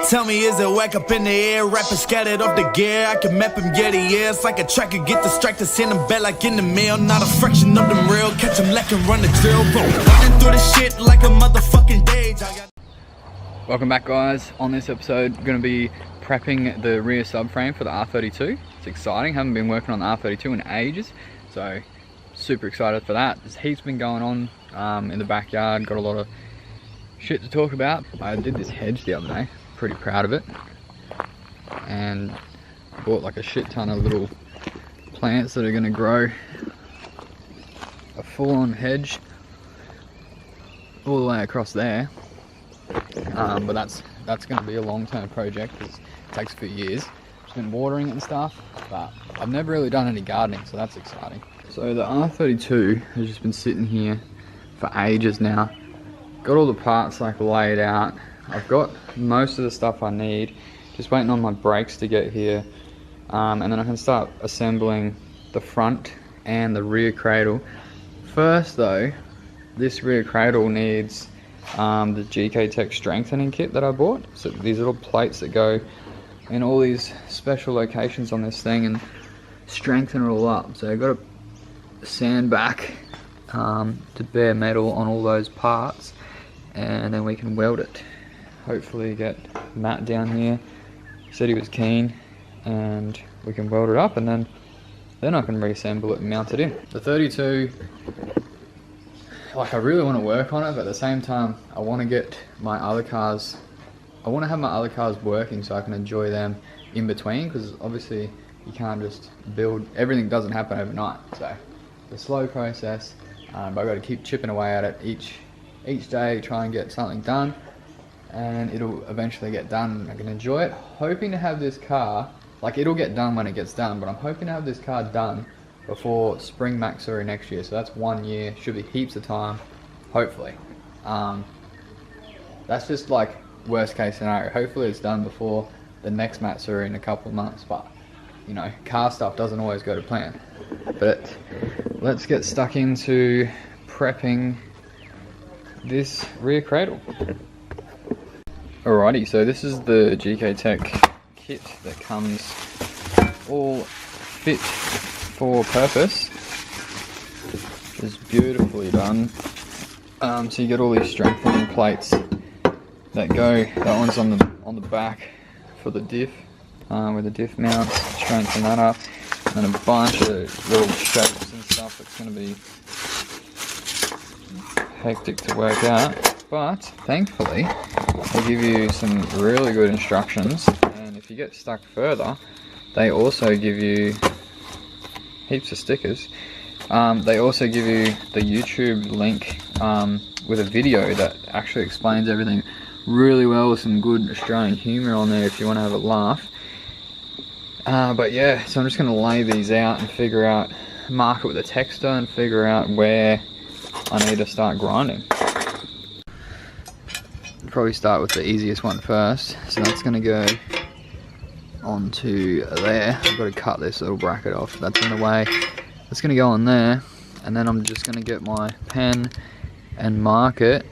Tell me, is it whack up in the air? Rappers scattered off the gear. I can map him, yeah, yeah. It's like a tracker, get distracted, send him back like in the mail. Not a fraction of them real. Catch him lacking, run the drill. Running through the shit like a motherfucking dage. Welcome back, guys. On this episode, we're going to be prepping the rear subframe for the R32. It's exciting. Haven't been working on the R32 in ages, so super excited for that. There's heaps been going on in the backyard. Got a lot of shit to talk about. I did this hedge the other day. Pretty proud of it, and bought like a shit ton of little plants that are going to grow a full-on hedge all the way across there. But that's going to be a long-term project because it takes a few years. Just been watering it and stuff, but I've never really done any gardening, so that's exciting. So the R32 has just been sitting here for ages now. Got all the parts like laid out. I've got most of the stuff I need, just waiting on my brakes to get here, and then I can start assembling the front and the rear cradle. First though, this rear cradle needs the Gktech strengthening kit that I bought. So these little plates that go in all these special locations on this thing and strengthen it all up. So I've got to sand back to bare metal on all those parts, and then we can weld it. Hopefully get Matt down here. He said he was keen, and we can weld it up, and then I can reassemble it and mount it in. The 32, like, I really want to work on it, but at the same time I want to get my other cars, I want to have my other cars working so I can enjoy them in between, because obviously you can't just build, everything doesn't happen overnight, so it's a slow process, but I've got to keep chipping away at it each day, try and get something done, and it'll eventually get done and I can enjoy it. Hoping to have this car, like, it'll get done when it gets done, but I'm hoping to have this car done before spring Matsuri next year, so that's 1 year, should be heaps of time, hopefully. That's just like worst case scenario. Hopefully it's done before the next Matsuri in a couple of months, but you know, car stuff doesn't always go to plan. But let's get stuck into prepping this rear cradle. Alrighty, so this is the Gktech kit that comes all fit for purpose. It's beautifully done. So you get all these strengthening plates that go. That one's on the back for the diff, where the diff mounts. Strengthen that up, and a bunch of little shapes and stuff. It's going to be hectic to work out, but thankfully they give you some really good instructions, and if you get stuck further, they also give you heaps of stickers. They also give you the YouTube link with a video that actually explains everything really well, with some good Australian humour on there if you want to have a laugh. But yeah, so I'm just going to lay these out and figure out, mark it with a texter and figure out where I need to start grinding. Probably start with the easiest one first, so that's going to go onto there. I've got to cut this little bracket off, that's in the way. That's going to go on there, and then I'm just going to get my pen and mark it,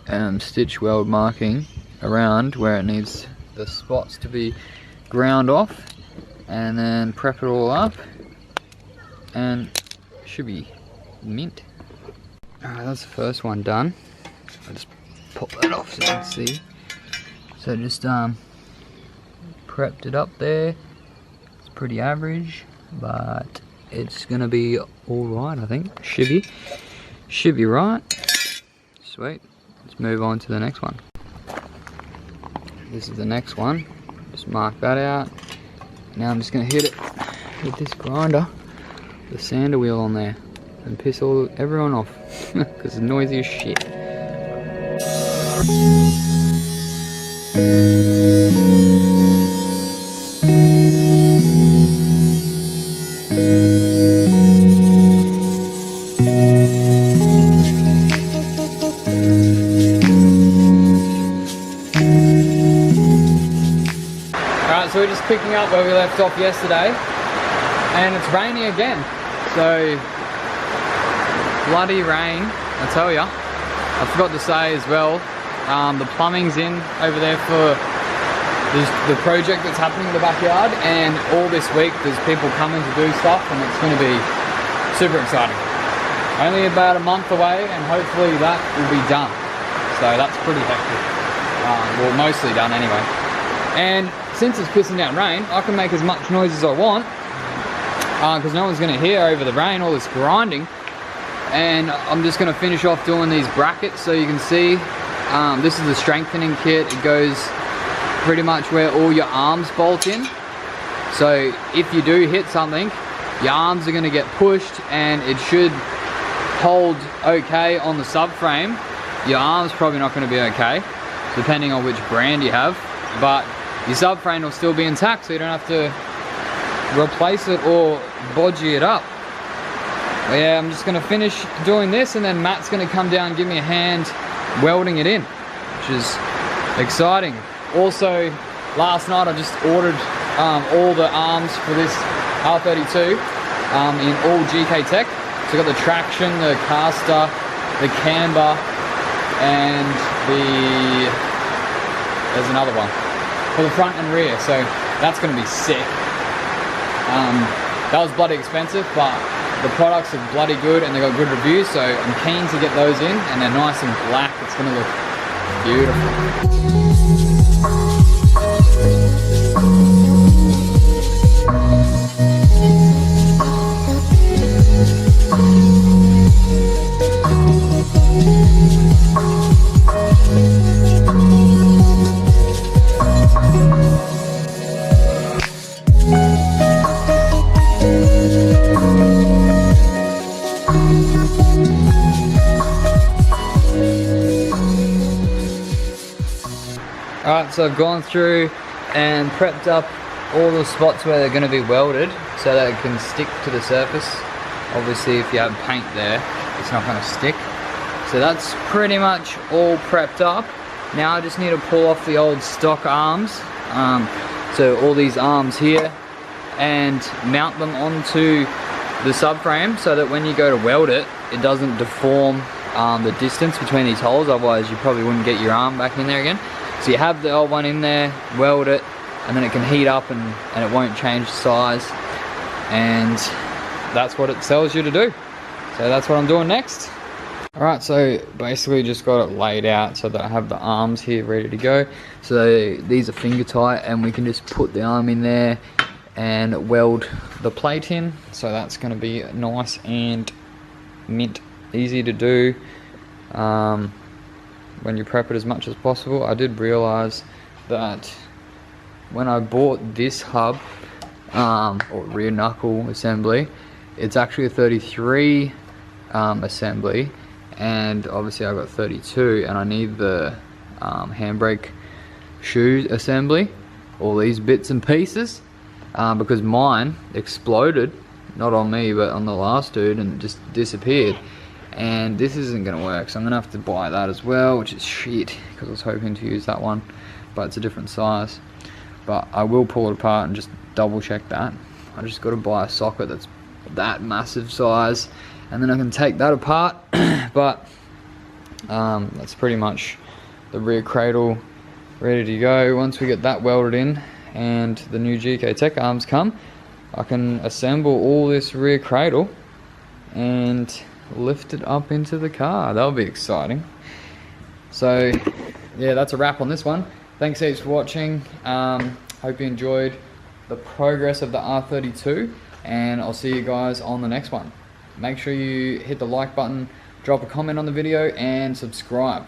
and stitch weld marking around where it needs the spots to be ground off, and then prep it all up, and it should be mint. Alright, that's the first one done. I'll just pop that off so you can see. So just prepped it up there. It's pretty average, but it's gonna be alright, I think. Should be right. Sweet. Let's move on to the next one. This is the next one. Just mark that out. Now I'm just gonna hit it with this grinder, the sander wheel on there, and piss everyone off because it's noisy as shit. So we're just picking up where we left off yesterday, and it's raining again. So bloody rain, I tell ya. I forgot to say as well, The plumbing's in over there for the project that's happening in the backyard, and all this week there's people coming to do stuff, and it's going to be super exciting. Only about a month away, and hopefully that will be done. So that's pretty hectic. Well, mostly done anyway. And since it's pissing down rain, I can make as much noise as I want, because no one's going to hear over the rain all this grinding. And I'm just going to finish off doing these brackets so you can see. This is the strengthening kit. It goes pretty much where all your arms bolt in. So if you do hit something, your arms are going to get pushed, and it should hold okay on the subframe. Your arm's probably not going to be okay, depending on which brand you have, but your subframe will still be intact, so you don't have to replace it or bodgy it up. But yeah, I'm just going to finish doing this, and then Matt's going to come down and give me a hand welding it in, which is exciting. Also, last night I just ordered all the arms for this R32 in all Gktech. So I got the traction, the caster, the camber, and there's another one for the front and rear. So that's going to be sick. That was bloody expensive, but the products are bloody good and they got good reviews, so I'm keen to get those in, and they're nice and black. It's going to look beautiful. Alright, so I've gone through and prepped up all the spots where they're going to be welded so that it can stick to the surface. Obviously if you have paint there, it's not going to stick. So that's pretty much all prepped up. Now I just need to pull off the old stock arms, so all these arms here, and mount them onto the subframe so that when you go to weld it, it doesn't deform the distance between these holes, otherwise you probably wouldn't get your arm back in there again. So you have the old one in there, weld it, and then it can heat up and it won't change size, and that's what it tells you to do. So that's what I'm doing next. Alright, so basically just got it laid out so that I have the arms here ready to go. So these are finger tight, and we can just put the arm in there and weld the plate in. So that's going to be nice and mint easy to do. When you prep it as much as possible. I did realize that when I bought this hub, or rear knuckle assembly, it's actually a 33 assembly, and obviously I got 32, and I need the handbrake shoe assembly, all these bits and pieces, because mine exploded, not on me but on the last dude, and just disappeared. And this isn't going to work, so I'm going to have to buy that as well, which is shit, because I was hoping to use that one, but it's a different size. But I will pull it apart and just double check that. I just got to buy a socket that's that massive size, and then I can take that apart. But that's pretty much the rear cradle ready to go. Once we get that welded in and the new Gktech arms come, I can assemble all this rear cradle and lift it up into the car. That'll be exciting. So yeah, that's a wrap on this one. Thanks heaps for watching. Hope you enjoyed the progress of the R32, and I'll see you guys on the next one. Make sure you hit the like button, drop a comment on the video, and subscribe.